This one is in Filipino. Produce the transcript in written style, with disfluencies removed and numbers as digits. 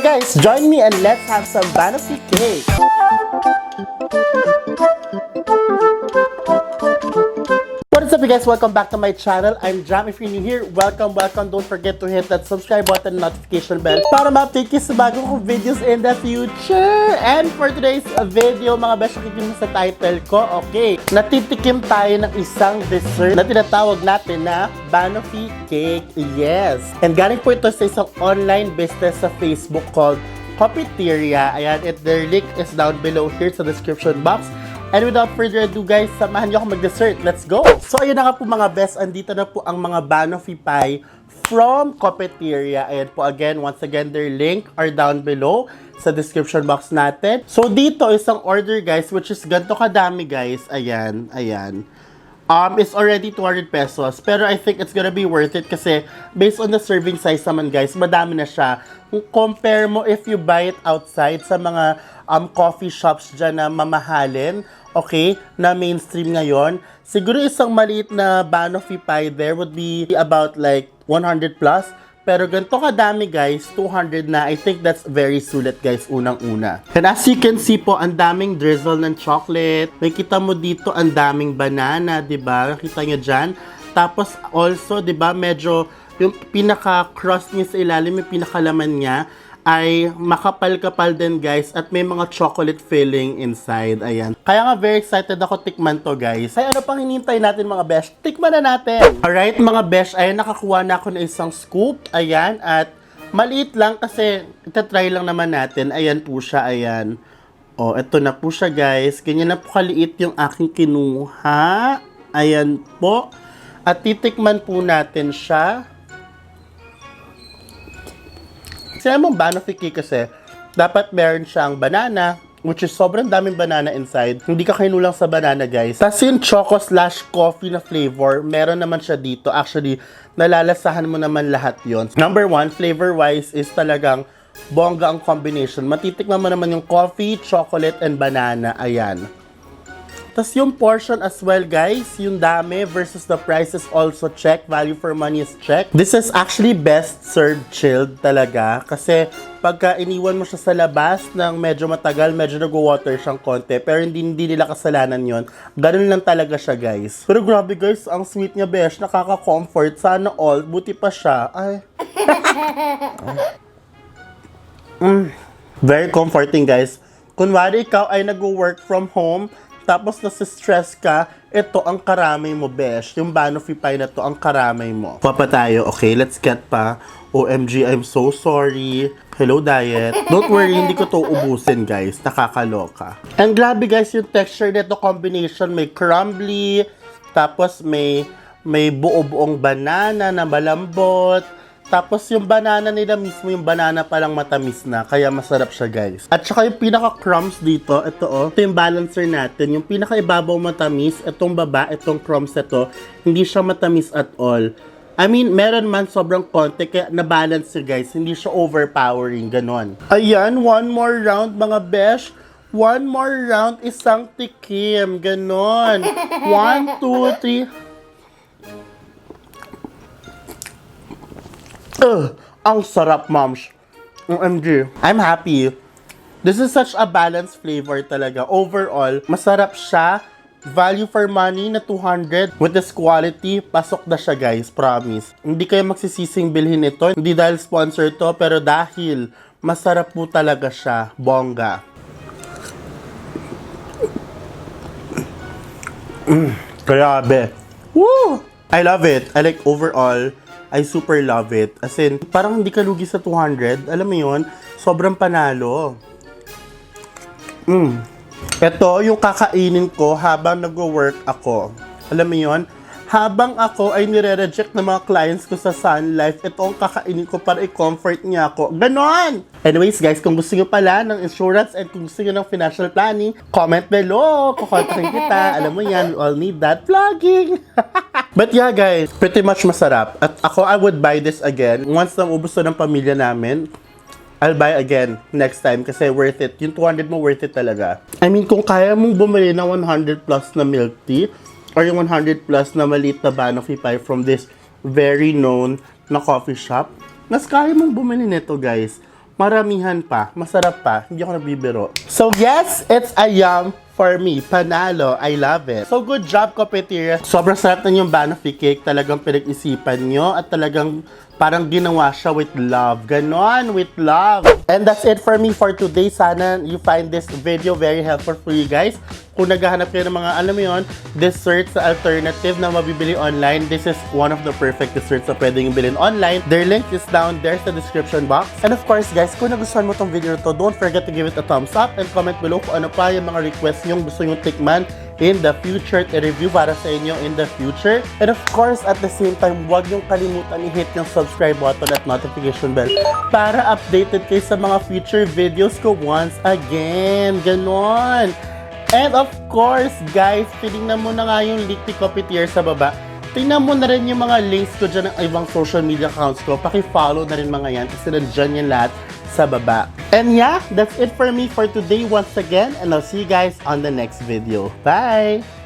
guys, join me and let's have some Banoffee cake. What is up you guys? Welcome back to my channel. I'm Jam. If you're new here, welcome. Don't forget to hit that subscribe button and notification bell para ma-update kayo sa bagong kong videos in the future. And for today's video, mga besh, nakikita mo sa title ko, okay, natitikim tayo ng isang dessert na tinatawag natin na Banoffee cake. Yes. And galing po ito sa isang online business sa Facebook called Cafeteria. Ayan, their link is down below here sa description box. And without further ado guys, samahan niyo ako mag-dessert. Let's go! So ayun na nga po mga best, andito na po ang mga Banoffee pie from Cafeteria. Ayan po again, once again, their link are down below sa description box natin. So dito, isang order guys, which is ganito kadami guys. Ayan, ayan. It's already 200 pesos. Pero I think it's gonna be worth it kasi based on the serving size naman guys, madami na siya. Kung compare mo if you buy it outside sa mga coffee shops dyan na mamahalin, okay, na mainstream ngayon, siguro isang maliit na Banoffee pie there would be about like 100 plus. Pero ganito kadami guys, 200 na. I think that's very sulit guys, unang-una. And as you can see po, ang daming drizzle ng chocolate. May kita mo dito, ang daming banana, diba? Nakita nyo dyan. Tapos also, diba, medyo yung pinaka-crust niya sa ilalim, yung pinakalaman niya, ay makapal-kapal din guys at may mga chocolate filling inside. Ayan. Kaya nga very excited ako tikman to guys. Ay ano pang hinihintay natin mga besh? Tikman na natin! Alright mga besh, ayan nakakuha na ako ng isang scoop. Ayan at maliit lang kasi itatry lang naman natin. Ayan po siya, ayan. O, eto na po siya guys. Ganyan na po kaliit yung aking kinuha. Ayan po. At titikman po natin siya. Kasi mong Banoffee cake kasi, dapat meron siyang banana, which is sobrang daming banana inside. Hindi ka kinulang sa banana, guys. Tapos yung choco/coffee na flavor, meron naman siya dito. Actually, nalalasahan mo naman lahat yon. Number one, flavor-wise is talagang bongga ang combination. Matitikman mo naman yung coffee, chocolate, and banana. Ayan. Tapos yung portion as well guys, yung dami versus the price is also check. Value for money is check. This is actually best served chilled talaga. Kasi pagka iniwan mo siya sa labas ng medyo matagal, medyo nag-water siyang konti. Pero hindi nila kasalanan yon. Ganun lang talaga siya guys. Pero grabe guys, ang sweet niya besh. Nakaka-comfort. Sana all. Buti pa siya. Ay. Very comforting guys. Kunwari ikaw ay nag-work from home, tapos nasa-stress ka, ito ang karamay mo, besh. Yung Banoffee pie na to, ang karamay mo. Papa tayo, okay? Let's get pa. OMG, I'm so sorry. Hello, diet. Don't worry, hindi ko to ubusin, guys. Nakakaloka. And grabe, guys, yung texture nito combination. May crumbly, tapos may buo-buong banana na malambot. Tapos yung banana nila mismo, yung banana palang matamis na. Kaya masarap siya guys. At saka yung pinaka-crumbs dito, ito ito yung balancer natin. Yung pinaka-ibabaw matamis, itong baba, itong crumbs ito, hindi siya matamis at all. I mean, meron man sobrang konti, kaya na-balance siya guys. Hindi siya overpowering, ganon. Ayan, one more round mga besh. One more round, isang tikim, ganon. 1, 2, 3... ang sarap, moms. OMG. I'm happy. This is such a balanced flavor talaga. Overall, masarap siya. Value for money na 200. With this quality, pasok na siya guys. Promise. Hindi kayo magsisising bilhin ito. Hindi dahil sponsor to, pero dahil masarap po talaga siya. Bongga. Grabe. Woo! I love it. I like overall. I super love it. As in, parang hindi ka lugi sa 200. Alam mo yun? Sobrang panalo. Ito, yung kakainin ko habang nag-work ako. Alam mo yun? Habang ako ay nire-reject ng mga clients ko sa Sun Life, ito ang kakainin ko para i-comfort niya ako. Ganon! Anyways guys, kung gusto nyo pala ng insurance and kung gusto nyo ng financial planning, comment below. Kukontakin kita. Alam mo yan, we all need that vlogging. But yeah guys, pretty much masarap. At ako, I would buy this again. Once na ubos to ng pamilya namin, I'll buy again next time kasi worth it. Yung 200 mo, worth it talaga. I mean, kung kaya mong bumili ng 100 plus na milk tea, or yung 100 plus na maliit na Banoffee pie from this very known na coffee shop, mas kaya mong bumili nito guys. maramihan pa, masarap pa, hindi ako nabibiro. So yes, it's a yum for me. Panalo, I love it. So good job, Copetier. Sobrang sarap na yung Banoffee cake. Talagang pinag-isipan nyo at talagang parang ginawa siya with love. Ganon, with love. And that's it for me for today. Sana you find this video very helpful for you guys. Kung naghahanap kayo ng mga, alam mo yun, desserts na alternative na mabibili online, this is one of the perfect desserts na pwedeng bilhin online. Their link is down there sa description box. And of course, guys, kung nagustuhan mo tong video na to, don't forget to give it a thumbs up and comment below kung ano pa yung mga requests nyo gusto nyo tikman in the future, i-review para sa inyo in the future. And of course, at the same time, huwag niyong kalimutan i-hit yung subscribe button at notification bell para updated kayo sa mga future videos ko once again. Ganon. And of course, guys, tinignan mo na nga yung link ni Copetier sa baba. Tingnan mo na rin yung mga links ko dyan ng ibang social media accounts ko. Paki-follow na rin mga yan kasi nandyan yan lahat sa baba. And yeah, that's it for me for today once again. And I'll see you guys on the next video. Bye!